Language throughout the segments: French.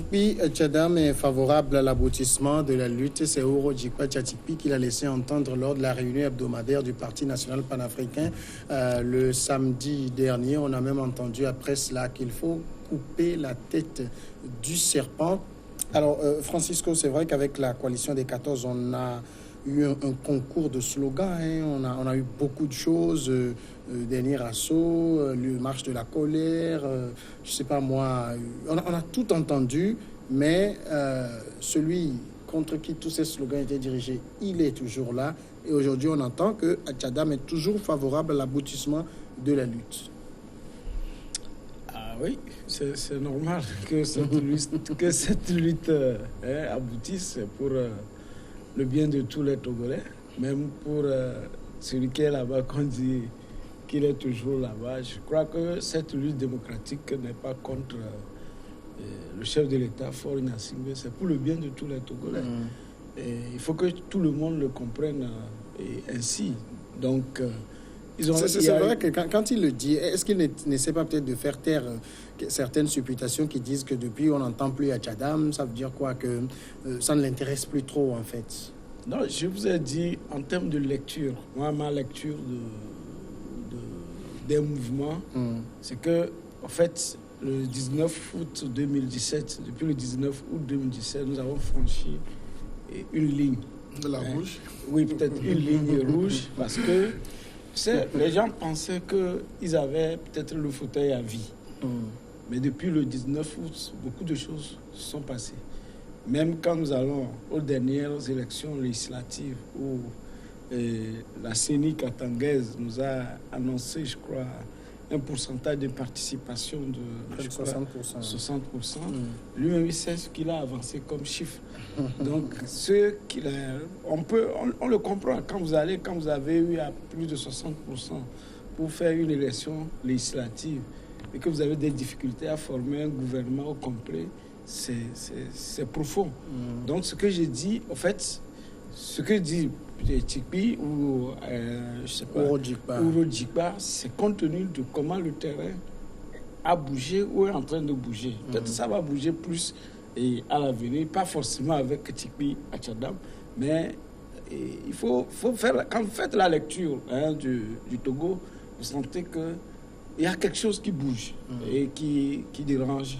Tchikpi Tchadam est favorable à l'aboutissement de la lutte. C'est Oro Djikpa Tchikpi qui l'a laissé entendre lors de la réunion hebdomadaire du Parti national panafricain le samedi dernier. On a même entendu après cela qu'il faut couper la tête du serpent. Alors, Francisco, c'est vrai qu'avec la coalition des 14, on a eu un concours de slogans. On a eu beaucoup de choses. Dernier assaut, le marche de la colère, je sais pas moi. On a tout entendu, mais celui contre qui tous ces slogans étaient dirigés, il est toujours là. Et aujourd'hui, on entend que Tchadam est toujours favorable à l'aboutissement de la lutte. Ah oui, c'est normal que cette lutte aboutisse pour le bien de tous les Togolais, même pour celui qui est là-bas, qu'on dit qu'il est toujours là-bas. Je crois que cette lutte démocratique n'est pas contre le chef de l'État, Faure Gnassingbé, c'est pour le bien de tous les Togolais. Et il faut que tout le monde le comprenne ainsi. Donc, c'est vrai que quand il le dit, est-ce qu'il n'essaie pas peut-être de faire taire certaines supputations qui disent que depuis on n'entend plus à Tchadam? Ça veut dire quoi? Que ça ne l'intéresse plus trop en fait? Non, je vous ai dit en termes de lecture, moi ma lecture des mouvements, c'est que en fait le 19 août 2017, depuis le 19 août 2017, nous avons franchi une ligne. De la rouge? Oui, peut-être une ligne rouge, parce que les gens pensaient qu'ils avaient peut-être le fauteuil à vie. Mais depuis le 19 août, beaucoup de choses se sont passées. Même quand nous allons aux dernières élections législatives où la CENI katangaise nous a annoncé, je crois, un pourcentage de participation de 60%. Lui-même, il sait ce qu'il a avancé comme chiffre. Donc, on le comprend. Quand vous avez eu à plus de 60% pour faire une élection législative et que vous avez des difficultés à former un gouvernement au complet, c'est profond. Donc, ce que j'ai dit, en fait, ce que dit Tchikpi ou je sais pas, Oro Djikpa, c'est compte tenu de comment le terrain a bougé ou est en train de bouger. Peut-être que ça va bouger plus à l'avenir, pas forcément avec Tchikpi à Tchadam, mais il faut faire, quand vous faites la lecture du Togo, vous sentez qu'il y a quelque chose qui bouge et qui dérange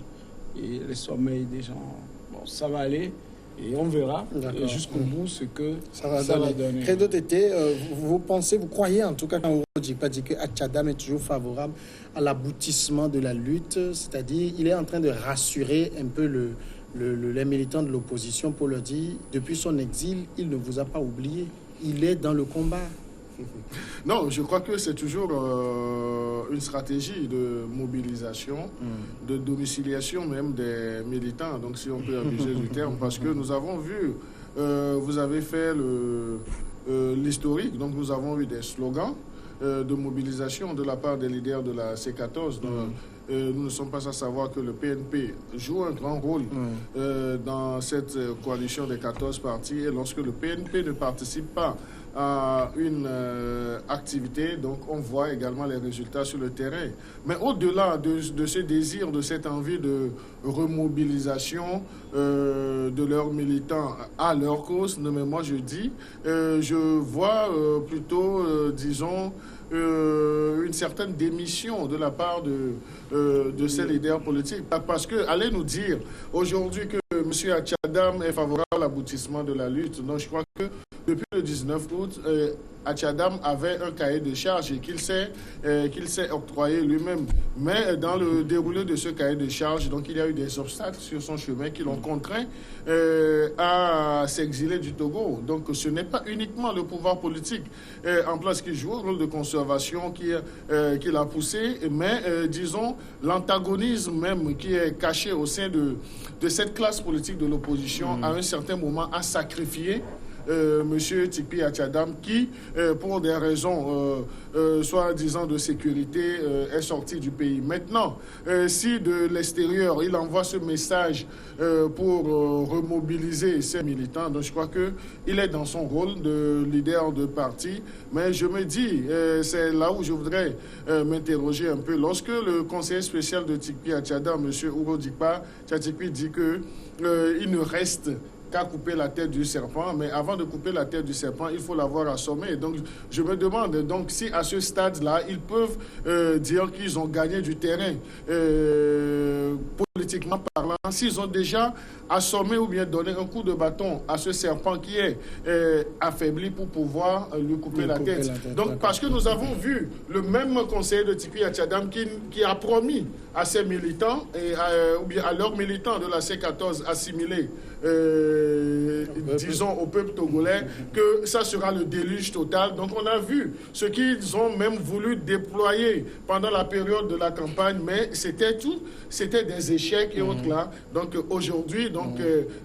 et le sommeil des gens. Bon, ça va aller. Et on verra jusqu'au bout ce que ça va donner. Credo Tété, vous croyez en tout cas quand on dit pas que Tchadam est toujours favorable à l'aboutissement de la lutte, c'est-à-dire il est en train de rassurer un peu les militants de l'opposition pour leur dire depuis son exil, il ne vous a pas oublié, il est dans le combat. Non, je crois que c'est toujours une stratégie de mobilisation, de domiciliation même des militants, donc si on peut abuser du terme, parce que nous avons vu, vous avez fait l'historique, donc nous avons eu des slogans de mobilisation de la part des leaders de la C14. Nous ne sommes pas à savoir que le PNP joue un grand rôle dans cette coalition des 14 partis, et lorsque le PNP ne participe pas à une activité, donc on voit également les résultats sur le terrain. Mais au-delà de ce désir, de cette envie de remobilisation de leurs militants à leur cause, mais moi je dis, je vois plutôt, disons, une certaine démission de la part de ces leaders politiques. Parce que, allez nous dire aujourd'hui que M. Tchadam est favorable à l'aboutissement de la lutte. Donc je crois que depuis le 19 août, Tchadam avait un cahier de charges et qu'il s'est octroyé lui-même. Mais dans le déroulé de ce cahier de charges, donc il y a eu des obstacles sur son chemin qui l'ont contraint à s'exiler du Togo. Donc ce n'est pas uniquement le pouvoir politique en place qui joue, le rôle de conservation qui l'a poussé, mais disons l'antagonisme même qui est caché au sein de cette classe politique de l'opposition à un certain moment a sacrifié Monsieur Tikpi Achadam, qui, pour des raisons soi-disant de sécurité, est sorti du pays. Maintenant, si de l'extérieur, il envoie ce message pour remobiliser ses militants, donc je crois qu'il est dans son rôle de leader de parti. Mais je me dis, c'est là où je voudrais m'interroger un peu. Lorsque le conseiller spécial de Tikpi Achadam, M. Urodikpa Tchatchikpi, dit qu'il ne reste qu'à couper la tête du serpent, mais avant de couper la tête du serpent, il faut l'avoir assommé. Donc, je me demande donc si à ce stade-là, ils peuvent dire qu'ils ont gagné du terrain politiquement parlant, s'ils ont déjà assommé ou bien donné un coup de bâton à ce serpent qui est affaibli pour pouvoir lui couper la tête. Donc, parce que nous avons vu le même conseiller de Tikpi Achadam qui a promis à ses militants ou bien à leurs militants de la C14 assimilés, disons au peuple togolais, que ça sera le déluge total. Donc on a vu ce qu'ils ont même voulu déployer pendant la période de la campagne, mais c'était des échecs et autres là. Donc aujourd'hui,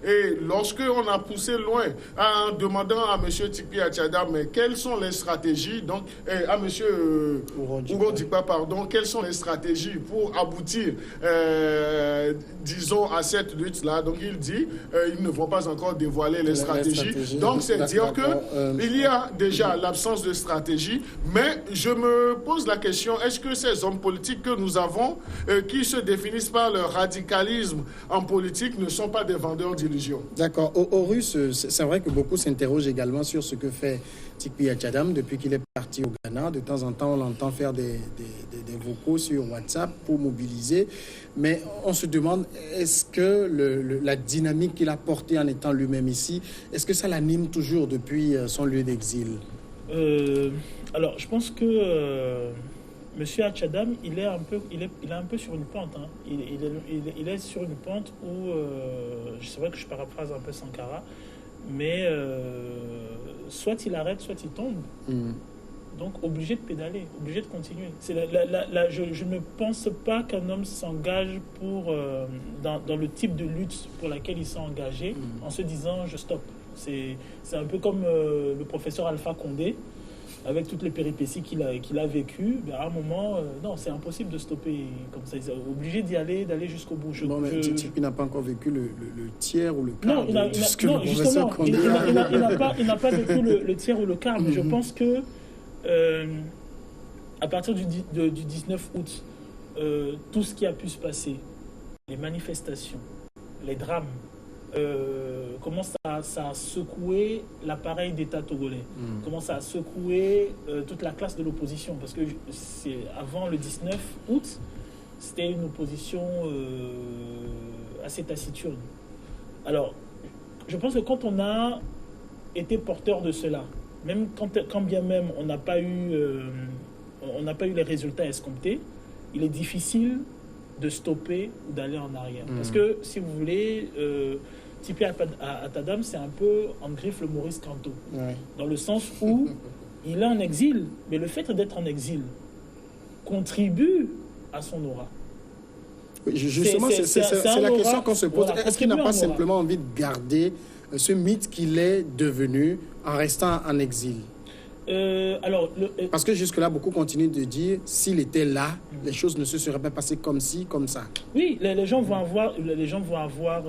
et lorsque on a poussé loin en demandant à M. Tikpi Achadam, mais quelles sont les stratégies, donc à M. Urodikpa, pardon, quelles sont les stratégies pour aboutir, disons, à cette lutte-là. Donc il dit, ils ne vont pas encore dévoiler les stratégies. Donc c'est dire qu'il y a déjà l'absence de stratégie, mais je me pose la question, est-ce que ces hommes politiques que nous avons, qui se définissent par leur radicalisme en politique, ne sont pas des vendeurs d'illusions? D'accord. Au russe, c'est vrai que beaucoup s'interrogent également sur ce que fait Tikpi Achadam depuis qu'il est parti au Ghana. De temps en temps, on l'entend faire des vocaux sur WhatsApp pour mobiliser. Mais on se demande, est-ce que la dynamique qu'il a portée en étant lui-même ici, est-ce que ça l'anime toujours depuis son lieu d'exil? Alors, je pense que Monsieur Achadam, il est un peu sur une pente. Hein. Il est sur une pente où, c'est vrai que je paraphrase un peu Sankara, mais soit il arrête, soit il tombe. Donc, obligé de pédaler, obligé de continuer. Je ne pense pas qu'un homme s'engage dans le type de lutte pour laquelle il s'est engagé en se disant « je stoppe ». C'est un peu comme le professeur Alpha Condé, avec toutes les péripéties qu'il a vécues. À un moment, non, c'est impossible de stopper comme ça. Il est obligé d'aller jusqu'au bout. Tikpi n'a pas encore vécu le tiers ou le quart de ce que le professeur Condé il n'a pas vécu le tiers ou le quart, mais je pense que à partir du 19 août, tout ce qui a pu se passer, les manifestations, les drames, comment ça a secoué l'appareil d'État togolais, comment ça a secoué toute la classe de l'opposition, parce que avant le 19 août, c'était une opposition assez taciturne. Alors, je pense que quand on a été porteur de cela, même quand bien même on n'a pas eu les résultats escomptés, il est difficile de stopper ou d'aller en arrière. Parce que, si vous voulez, Tikpi Achadam, c'est un peu en griffe le Maurice Kanto, dans le sens où il est en exil, mais le fait d'être en exil contribue à son aura. Justement, c'est la question qu'on se pose. Voilà, est-ce qu'il n'a pas simplement envie de garder ce mythe qu'il est devenu en restant en exil? Parce que jusque-là, beaucoup continuent de dire, s'il était là, les choses ne se seraient pas passées comme ci, comme ça. Oui, les gens vont avoir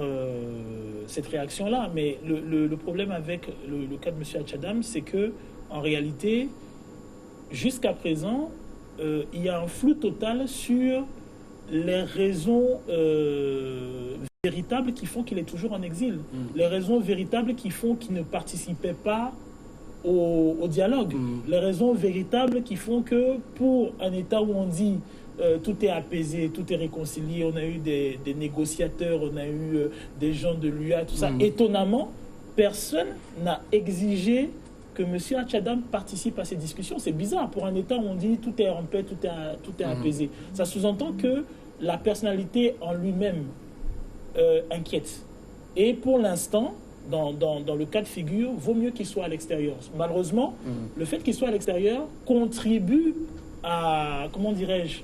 cette réaction-là, mais le problème avec le cas de M. Achadam, c'est que en réalité, jusqu'à présent, il y a un flou total sur les raisons véritables qui font qu'il est toujours en exil. Les raisons véritables qui font qu'il ne participait pas au dialogue. Les raisons véritables qui font que pour un État où on dit tout est apaisé, tout est réconcilié, on a eu des négociateurs, on a eu des gens de l'UA, tout ça. Étonnamment, personne n'a exigé que M. Achadam participe à ces discussions. C'est bizarre pour un État où on dit tout est en paix, tout est apaisé. Ça sous-entend que la personnalité en lui-même inquiète. Et pour l'instant, dans le cas de figure, vaut mieux qu'il soit à l'extérieur. Malheureusement, le fait qu'il soit à l'extérieur contribue à, comment dirais-je,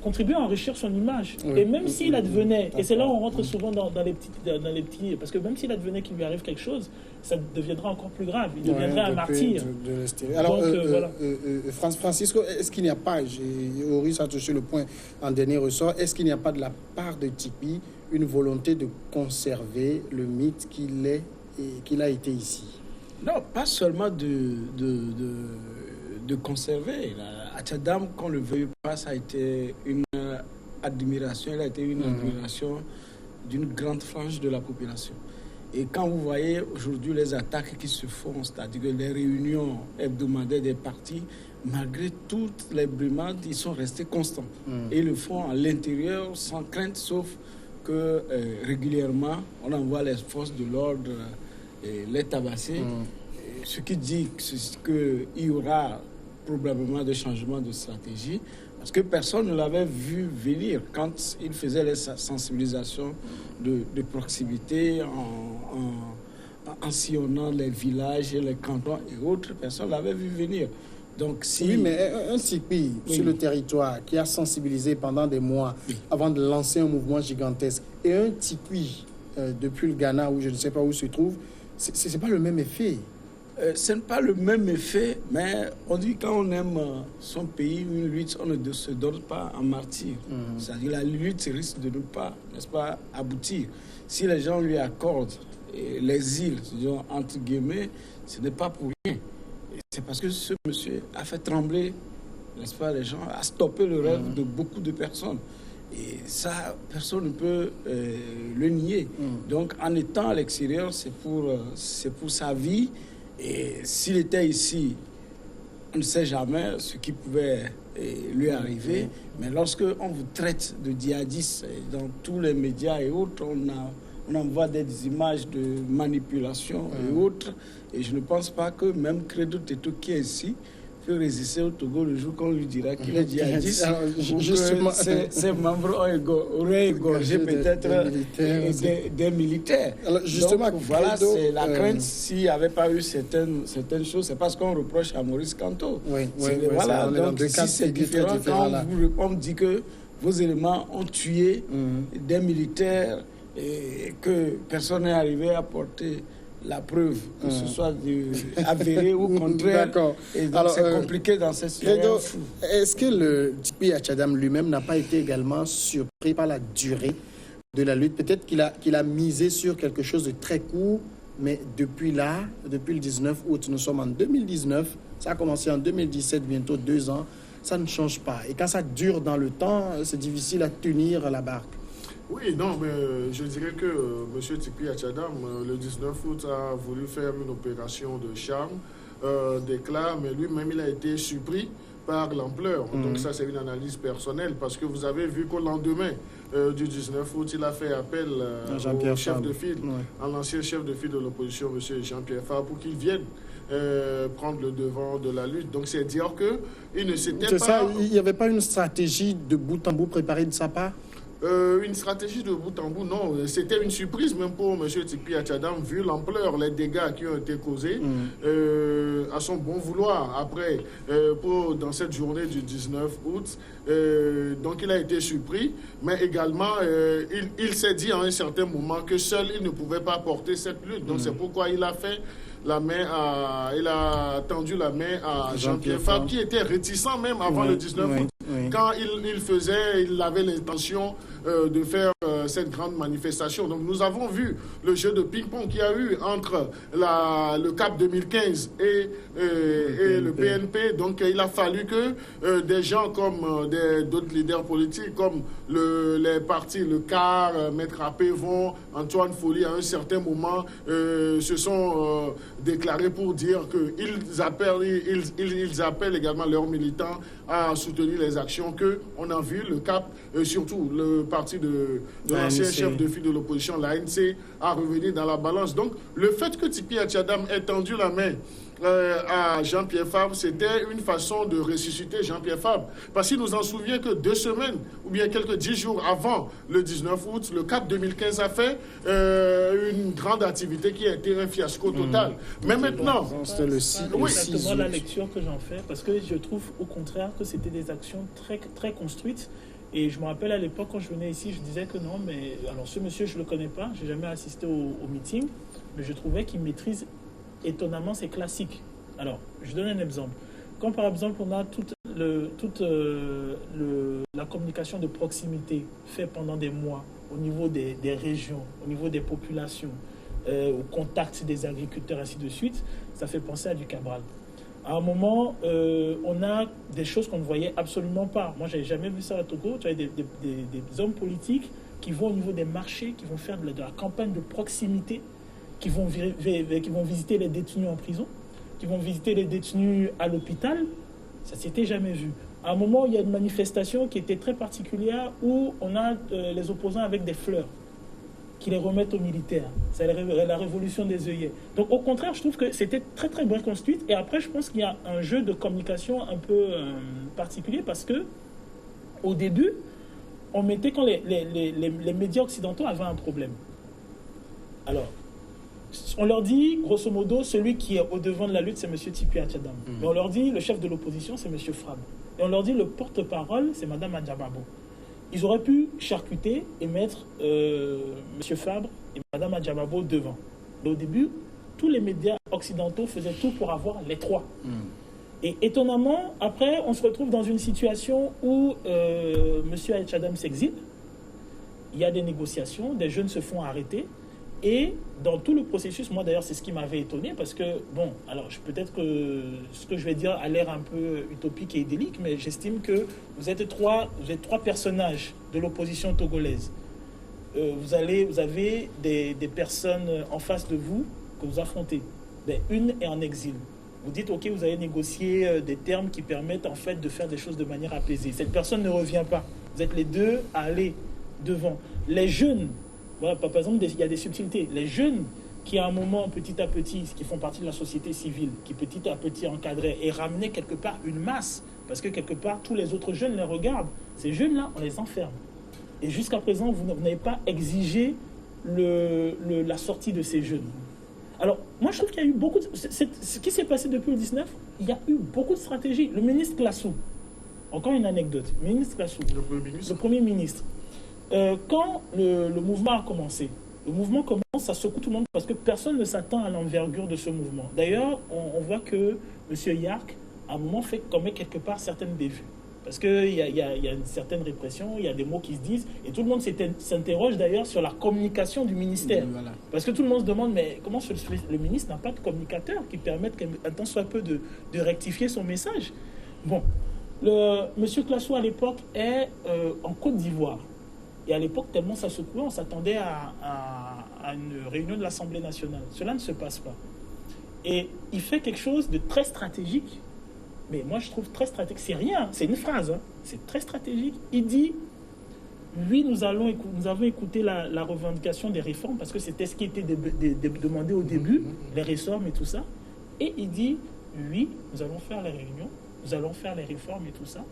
contribuer à enrichir son image. Et même s'il advenait, et c'est là où on rentre souvent dans les petits, parce que même s'il advenait qu'il lui arrive quelque chose, ça deviendra encore plus grave. Il deviendrait un martyr. Alors, voilà. Francisco, est-ce qu'il n'y a pas, Horis a touché le point en dernier ressort, est-ce qu'il n'y a pas de la part de Tikpi une volonté de conserver le mythe qu'il a été ici? Non, pas seulement de conserver. Atchadam, qu'on le veuille pas, ça a été une admiration, elle a été une admiration d'une grande frange de la population. Et quand vous voyez aujourd'hui les attaques qui se font, c'est-à-dire que les réunions hebdomadaires des partis, malgré toutes les brimades, ils sont restés constants. Et ils le font à l'intérieur sans crainte, sauf que régulièrement, on envoie les forces de l'ordre les tabasser. Ce qui dit qu'il y aura probablement des changements de stratégie, parce que personne ne l'avait vu venir quand il faisait les sensibilisations de proximité en sillonnant les villages, les cantons et autres. Personne ne l'avait vu venir. Donc, Oui, mais un Tikpi sur le territoire qui a sensibilisé pendant des mois avant de lancer un mouvement gigantesque, et un Tikpi depuis le Ghana, où je ne sais pas où se trouve, ce n'est pas le même effet. Ce n'est pas le même effet, mais on dit quand on aime son pays, une lutte, on ne se donne pas en martyr. C'est-à-dire la lutte risque de ne pas, n'est-ce pas, aboutir. Si les gens lui accordent les îles, disons, entre guillemets, ce n'est pas pour rien. C'est parce que ce monsieur a fait trembler, n'est-ce pas, les gens, a stoppé le rêve de beaucoup de personnes. Et ça, personne ne peut le nier. Donc, en étant à l'extérieur, c'est pour sa vie. Et s'il était ici, on ne sait jamais ce qui pouvait lui arriver. Mais lorsque on vous traite de djihadiste dans tous les médias et autres, on envoie des images de manipulation et autres. Et je ne pense pas que même Credo Teto qui est ici peut résister au Togo le jour qu'on lui dira qu'il est djihadiste. Alors, justement, ses membres auraient égorgé peut-être des militaires. Alors, justement, donc, voilà, c'est la crainte. S'il n'y avait pas eu certaines choses, c'est parce qu'on reproche à Maurice Kanto. Voilà, donc ici c'est différent. Quand on dit que vos éléments ont tué des militaires et que personne n'est arrivé à porter la preuve, que ce soit avéré ou contraire. Et donc c'est compliqué dans cette situation. Est-ce que le Tikpi Atchadam lui-même n'a pas été également surpris par la durée de la lutte? Peut-être qu'il a misé sur quelque chose de très court, mais depuis le 19 août, nous sommes en 2019, ça a commencé en 2017, bientôt 2 ans, ça ne change pas. Et quand ça dure dans le temps, c'est difficile à tenir la barque. Oui, non, mais je dirais que M. Tikpi Atchadam, le 19 août, a voulu faire une opération de charme, d'éclat, mais lui-même, il a été surpris par l'ampleur. Donc ça, c'est une analyse personnelle, parce que vous avez vu qu'au lendemain du 19 août, il a fait appel au chef de file, à l'ancien chef de file de l'opposition, M. Jean-Pierre Fabre, pour qu'il vienne prendre le devant de la lutte. Donc c'est dire qu'il ne s'était pas... Ça, il n'y avait pas une stratégie de bout en bout préparée de sa part? Une stratégie de bout en bout, non. C'était une surprise même pour M. Tikpi Atchadam, vu l'ampleur, les dégâts qui ont été causés à son bon vouloir. Après, dans cette journée du 19 août, donc il a été surpris, mais également, il s'est dit à un certain moment que seul il ne pouvait pas porter cette lutte. Donc c'est pourquoi il a fait il a tendu la main à Jean-Pierre Fabre, qui était réticent même avant le 19 août. Quand il avait l'intention de faire cette grande manifestation. Donc nous avons vu le jeu de ping-pong qu'il y a eu entre le CAP 2015 et le PNP. Donc il a fallu que des gens comme d'autres leaders politiques, comme les partis, le CAR, Maître Apévon, Antoine Folly, à un certain moment, se sont déclarés pour dire qu'ils appellent également leurs militants à soutenir les actions qu'on a vues. Le CAP, surtout le parti de l'ancien chef de file de l'opposition, l'ANC, à revenir dans la balance. Donc, le fait que Tipi Atchadam ait tendu la main à Jean-Pierre Fabre, c'était une façon de ressusciter Jean-Pierre Fabre. Parce qu'il nous en souvient que 2 semaines, ou bien quelques 10 jours avant le 19 août, le 4 2015 a fait une grande activité qui a été un fiasco total. Mais maintenant... C'était le 6 oui, c'est exactement la lecture que j'en fais, parce que je trouve au contraire que c'était des actions très, très construites. Et je me rappelle à l'époque, quand je venais ici, je disais que non, mais alors ce monsieur, je ne le connais pas, je n'ai jamais assisté au meeting, mais je trouvais qu'il maîtrise étonnamment ses classiques. Alors, je donne un exemple. Quand par exemple, on a toute la communication de proximité faite pendant des mois au niveau des régions, au niveau des populations, au contact des agriculteurs, ainsi de suite, ça fait penser à du Cabral. À un moment, on a des choses qu'on ne voyait absolument pas. Moi, je n'avais jamais vu ça à Togo. Tu as des hommes politiques qui vont au niveau des marchés, qui vont faire de la campagne de proximité, qui vont visiter les détenus en prison, qui vont visiter les détenus à l'hôpital. Ça ne s'était jamais vu. À un moment, il y a une manifestation qui était très particulière où on a les opposants avec des fleurs qui les remettent aux militaires. C'est la révolution des œillets. Donc, au contraire, je trouve que c'était très, très bien construit. Et après, je pense qu'il y a un jeu de communication un peu particulier parce que, au début, on mettait quand les médias occidentaux avaient un problème. Alors, on leur dit, grosso modo, celui qui est au devant de la lutte, c'est M. Tipi Atchadam. Et on leur dit, le chef de l'opposition, c'est M. Fabre. Et on leur dit, le porte-parole, c'est Mme Adjababo. Ils auraient pu charcuter et mettre M. Fabre et Mme Adjababo devant. Mais au début, tous les médias occidentaux faisaient tout pour avoir les trois. Et étonnamment, après, on se retrouve dans une situation où M. Atchadam s'exile. Il y a des négociations, des jeunes se font arrêter. Et dans tout le processus, moi d'ailleurs, c'est ce qui m'avait étonné parce que, bon, alors peut-être que ce que je vais dire a l'air un peu utopique et idyllique, mais j'estime que vous êtes trois personnages de l'opposition togolaise. Vous avez des personnes en face de vous que vous affrontez. Ben, une est en exil. Vous dites, OK, vous avez négocié des termes qui permettent en fait de faire des choses de manière apaisée. Cette personne ne revient pas. Vous êtes les deux à aller devant. Les jeunes, voilà, par exemple, il y a des subtilités. Les jeunes qui, à un moment, petit à petit, qui font partie de la société civile, qui petit à petit encadraient et ramenaient quelque part une masse, parce que quelque part, tous les autres jeunes les regardent. Ces jeunes-là, on les enferme. Et jusqu'à présent, vous n'avez pas exigé la sortie de ces jeunes. Alors, moi, je trouve qu'il y a eu beaucoup... Ce qui s'est passé depuis le 19, il y a eu beaucoup de stratégies. Le ministre Classou, encore une anecdote. Le ministre Classou, le Premier ministre. Quand le mouvement a commencé, le mouvement commence, ça secoue tout le monde parce que personne ne s'attend à l'envergure de ce mouvement. D'ailleurs, on voit que M. Yark, à un moment, commet quelque part certaines bévues. Parce qu'il y a une certaine répression, il y a des mots qui se disent, et tout le monde s'interroge d'ailleurs sur la communication du ministère. Voilà. Parce que tout le monde se demande, mais comment le ministre n'a pas de communicateur qui permette un tant soit peu de rectifier son message. Bon, M. Classou à l'époque est en Côte d'Ivoire. Et à l'époque, tellement ça secouait, on s'attendait à une réunion de l'Assemblée nationale. Cela ne se passe pas. Et il fait quelque chose de très stratégique. Mais moi, je trouve très stratégique. C'est rien, c'est une phrase. Hein. C'est très stratégique. Il dit, oui, nous avons écouté la revendication des réformes parce que c'était ce qui était demandé au début, les réformes et tout ça. Et il dit, oui, nous allons faire les réunions, nous allons faire les réformes et tout ça.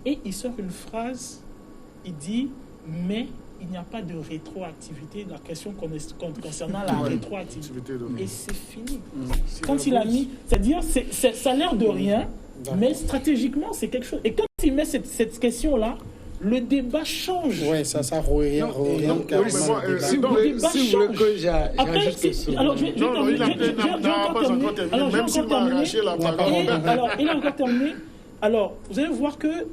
Et il sort une phrase, il dit, mais il n'y a pas de rétroactivité, la question concernant la rétroactivité. Et c'est fini. Quand il a mis, c'est-à-dire, ça a l'air de rien, mais stratégiquement, c'est quelque chose. Et quand il met cette question-là, le débat change. Oui, ça réoriente carrément le débat. Si vous voulez que j'ajoute quelque chose. Alors, je vais il a encore terminé. Alors, vous allez voir que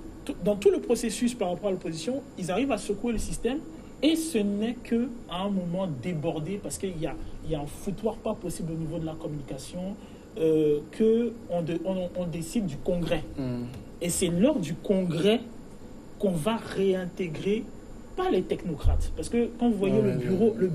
dans tout le processus par rapport à l'opposition, ils arrivent à secouer le système et ce n'est qu'à un moment débordé parce qu'il y a un foutoir pas possible au niveau de la communication qu'on décide du congrès. Et c'est lors du congrès qu'on va réintégrer pas les technocrates. Parce que quand vous voyez le bureau de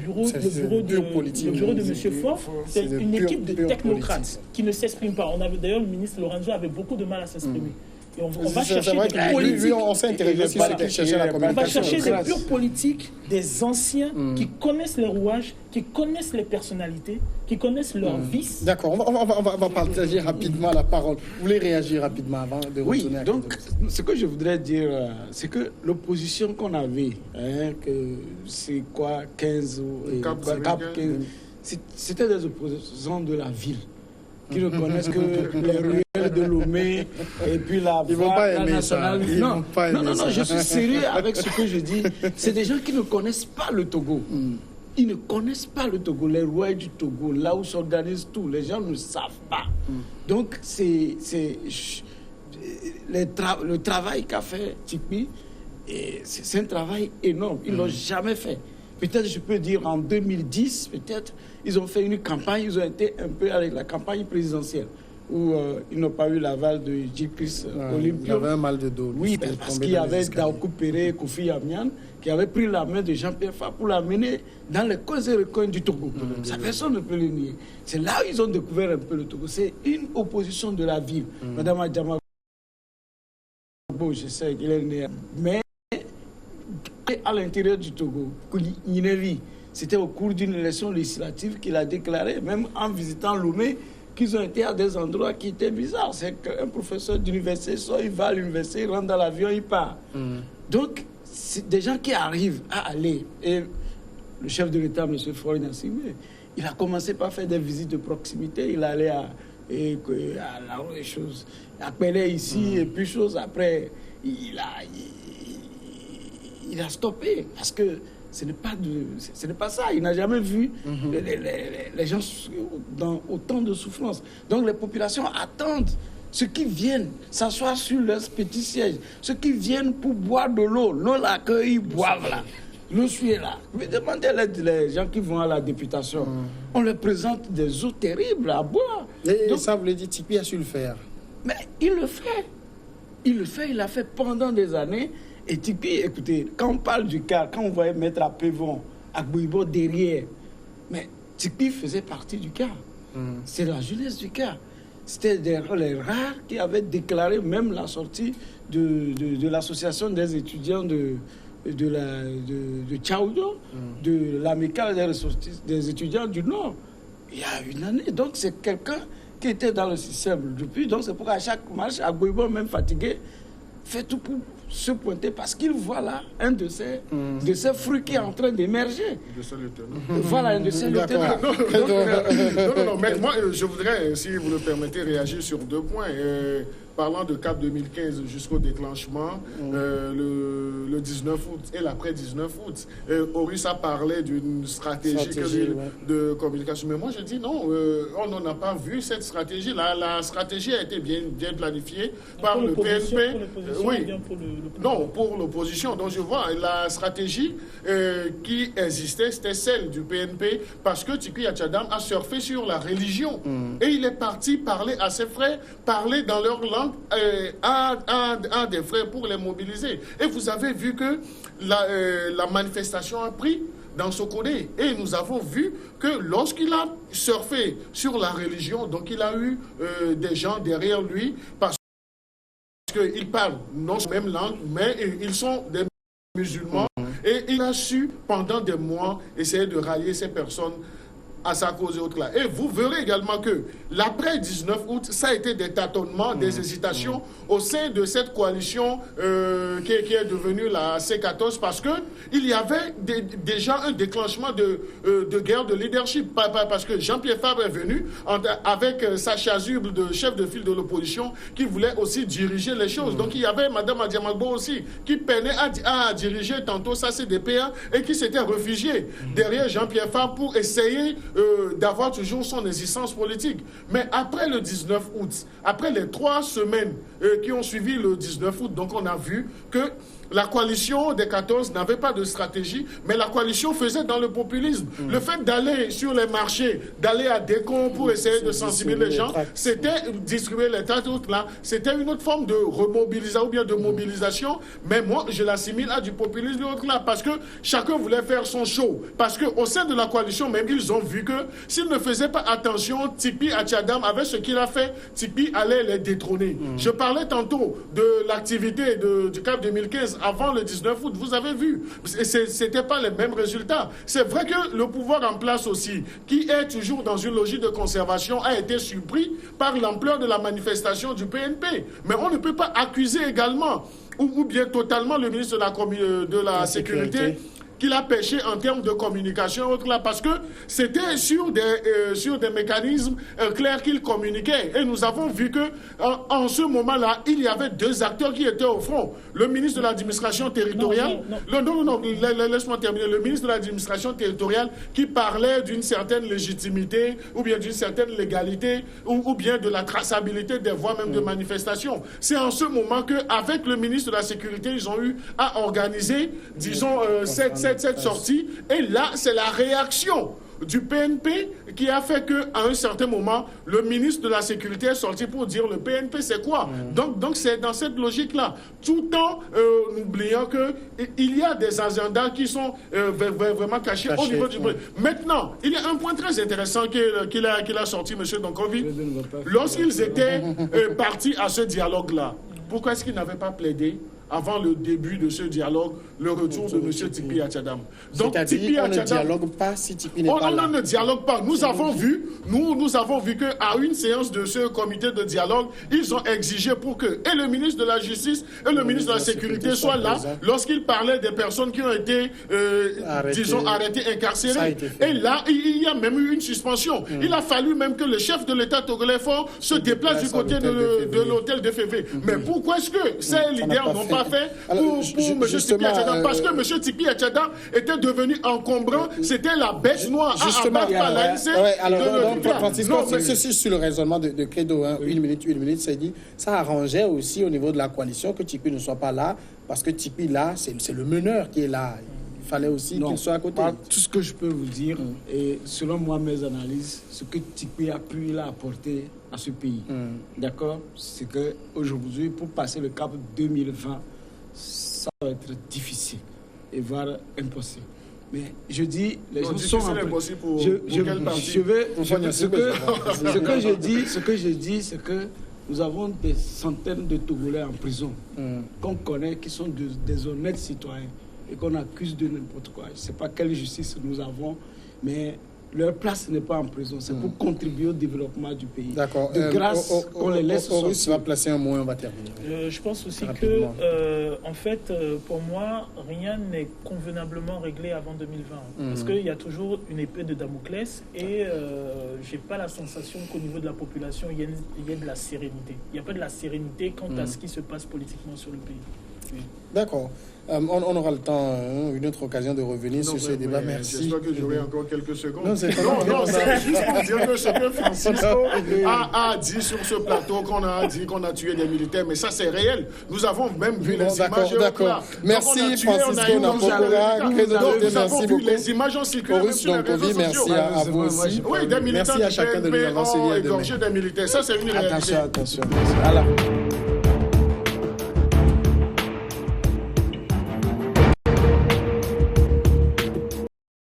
M. Faure, c'est une équipe de technocrates qui ne s'expriment pas. D'ailleurs, le ministre Lorenzo avait beaucoup de mal à s'exprimer. Et on va chercher des politiques. Lui, on s'est intéressé sur ce qu'il cherchait à la communication. On va chercher des purs politiques, des anciens qui connaissent les rouages, qui connaissent les personnalités, qui connaissent leurs vices. D'accord, on va partager rapidement la parole. Vous voulez réagir rapidement avant de retourner à donc, ce que je voudrais dire, c'est que l'opposition qu'on avait, que c'est quoi, 15 ou 15, c'était des opposants de la ville qui ne connaissent que les ruelles de Lomé et puis la voie nationale. Non, je suis sérieux avec ce que je dis. C'est des gens qui ne connaissent pas le Togo. Ils ne connaissent pas le Togo, les rouailles du Togo, là où s'organise tout. Les gens ne savent pas. Donc, le travail qu'a fait Tikpi, c'est un travail énorme. Ils ne l'ont jamais fait. Peut-être, je peux dire, en 2010, peut-être, ils ont fait une campagne, ils ont été un peu avec la campagne présidentielle, où ils n'ont pas eu l'aval de J.P. Olympio. Il avait un mal de dos. Oui, parce qu'il y avait Daoukou Péré et Kofi Amian qui avaient pris la main de Jean-Pierre Fa pour l'amener dans les coins et recoins du Togo. Ça, personne ne peut le nier. C'est là où ils ont découvert un peu le Togo. C'est une opposition de la ville. Madame Adjama, je sais qu'il est né, mais à l'intérieur du Togo, c'était au cours d'une élection législative qu'il a déclaré, même en visitant Lomé, qu'ils ont été à des endroits qui étaient bizarres. C'est qu'un professeur d'université, soit il va à l'université, il rentre dans l'avion, il part. Donc, c'est des gens qui arrivent à aller. Et le chef de l'État, M. Faure Gnassingbé, il a commencé par faire des visites de proximité. Il allait à la chose, à Pelé ici, et puis chose. Après, il a stoppé parce que ce n'est pas ça. Il n'a jamais vu les gens dans autant de souffrance. Donc les populations attendent ceux qui viennent s'asseoir sur leurs petits sièges, ceux qui viennent pour boire de l'eau. L'eau là qu'ils boivent là. L'eau est là. Mais demandez les gens qui vont à la députation. On leur présente des eaux terribles à boire. Et donc, ça voulait dire Tikpi a su le faire. Mais il le fait. Il l'a fait pendant des années. Et Tikpi, écoutez, quand on parle du cas, quand on voyait Maître Apévon, Agboibo derrière, mais Tikpi faisait partie du cas. C'est la jeunesse du cas. C'était les rares qui avaient déclaré même la sortie de l'association des étudiants de Tchaoudo, de l'amicale des étudiants du Nord, il y a une année. Donc c'est quelqu'un qui était dans le système depuis. Donc c'est pourquoi à chaque marche, Agboibo, même fatigué, fait tout pour se pointer parce qu'il voit là un de ces fruits qui est en train d'émerger. De ce lieutenant. Voilà, un de ces lieutenants. Non, mais moi, je voudrais, si vous le permettez, réagir sur 2 points. Parlant de CAP 2015 jusqu'au déclenchement, le 19 août et l'après 19 août, Oris a parlé d'une stratégie de communication. Mais moi, je dis non, on n'en a pas vu cette stratégie. La stratégie a été bien planifiée par le PNP. Non, pour l'opposition. Donc, je vois la stratégie qui existait, c'était celle du PNP, parce que Tikpi Yatchadam a surfé sur la religion. Et il est parti parler à ses frères, parler dans leur langue à des frères pour les mobiliser. Et vous avez vu que la manifestation a pris dans Sokodé. Et nous avons vu que lorsqu'il a surfé sur la religion, donc il a eu des gens derrière lui, parce qu'ils parlent non la même langue, mais ils sont des musulmans. Et il a su, pendant des mois, essayer de rallier ces personnes à sa cause et autres là. Et vous verrez également que l'après 19 août, ça a été des tâtonnements, des hésitations au sein de cette coalition qui est devenue la C14, parce que il y avait déjà un déclenchement de guerre de leadership. Parce que Jean-Pierre Fabre est venu avec sa chasuble de chef de file de l'opposition qui voulait aussi diriger les choses. Donc il y avait Mme Adiamagbo aussi qui peinait à diriger tantôt sa CDPA et qui s'était réfugiée derrière Jean-Pierre Fabre pour essayer d'avoir toujours son existence politique. Mais après le 19 août, après les 3 semaines qui ont suivi le 19 août, donc on a vu que la coalition des 14 n'avait pas de stratégie, mais la coalition faisait dans le populisme. Le fait d'aller sur les marchés, d'aller à Décon pour essayer de sensibiliser les gens, c'était distribuer les tracts là, c'était une autre forme de remobilisation ou bien de mobilisation, mais moi je l'assimile à du populisme l'autre là, parce que chacun voulait faire son show. Parce qu'au sein de la coalition même, ils ont vu que s'ils ne faisaient pas attention, Tipi Achadam, avec ce qu'il a fait, Tipi allait les détrôner. Je parlais tantôt de l'activité du CAP 2015 avant le 19 août, vous avez vu, c'était pas les mêmes résultats. C'est vrai que le pouvoir en place aussi, qui est toujours dans une logique de conservation, a été surpris par l'ampleur de la manifestation du PNP. Mais on ne peut pas accuser également, ou bien totalement, le ministre de la Sécurité qu'il a pêché en termes de communication, parce que c'était sur des mécanismes clairs qu'il communiquait. Et nous avons vu que en ce moment-là, il y avait deux acteurs qui étaient au front. Le ministre de l'administration territoriale, laisse-moi terminer, le ministre de l'administration territoriale qui parlait d'une certaine légitimité, ou bien d'une certaine légalité, ou bien de la traçabilité des voies même de manifestation. C'est en ce moment qu'avec le ministre de la Sécurité, ils ont eu à organiser, disons, cette sortie, et là, c'est la réaction du PNP qui a fait qu'à un certain moment, le ministre de la Sécurité est sorti pour dire le PNP c'est quoi. Donc c'est dans cette logique-là, tout en oubliant qu'il y a des agendas qui sont vraiment cachés au niveau du... Maintenant, il y a un point très intéressant qu'il a sorti, M. Donkovi. Lorsqu'ils étaient partis à ce dialogue-là, pourquoi est-ce qu'ils n'avaient pas plaidé avant le début de ce dialogue, le retour de M. Tipi Achadam? Donc, Tipi Achadam, on ne dialogue pas si Tipi n'est pas là. On ne dialogue pas. Nous avons vu qu'à une séance de ce comité de dialogue, ils ont exigé pour que et le ministre de la Justice et le ministre de la Sécurité soient là lorsqu'ils parlaient des personnes qui ont été, arrêtées, incarcérées. Et là, il y a même eu une suspension. Il a fallu même que le chef de l'État togolais fort se déplace du côté de l'hôtel de FV. Mais pourquoi est-ce que ces leaders n'ont pas fait pour M. Tipi Achadam? Parce que M. Tipi Achadam était devenu encombrant, c'était la bête noire à abattre par l'ANC. Francisco, ceci sur le raisonnement de Credo, une minute, c'est dit, ça arrangeait aussi au niveau de la coalition que Tipi ne soit pas là, parce que Tipi là, c'est le meneur qui est là. Il fallait aussi qu'il soit à côté. Tout ce que je peux vous dire, et selon moi, mes analyses, ce que Tipi a pu apporter à ce pays, d'accord, c'est qu'aujourd'hui, pour passer le cap 2020, ça va être difficile et voire impossible. Mais je dis, les gens sont impossible pour quelle partie? Ce que je dis, c'est que nous avons des centaines de Togolais en prison qu'on connaît, qui sont des honnêtes citoyens et qu'on accuse de n'importe quoi. Je ne sais pas quelle justice nous avons, mais leur place n'est pas en prison. C'est pour contribuer au développement du pays. D'accord. De grâce, on les laisse sortir. Va placer un mot et on va terminer. Je pense aussi en fait, pour moi, rien n'est convenablement réglé avant 2020. Parce qu'il y a toujours une épée de Damoclès et je n'ai pas la sensation qu'au niveau de la population, il y ait de la sérénité. Il n'y a pas de la sérénité quant à ce qui se passe politiquement sur le pays. Oui. D'accord. On aura le temps, une autre occasion de revenir sur ce débat. Merci. J'espère que j'aurai encore quelques secondes. Non, c'est juste pour dire que ce que Francisco a dit sur ce plateau, qu'on a dit qu'on a tué des militaires, mais ça c'est réel. Nous avons même vu les images. D'accord. Merci Francisco Nampokora. Nous avons vu les images en circulant sur les réseaux sociaux. Merci à vous aussi. Oui, des militants du PNP ont égorgé des militaires. Ça c'est une réalité. Attention. Voilà.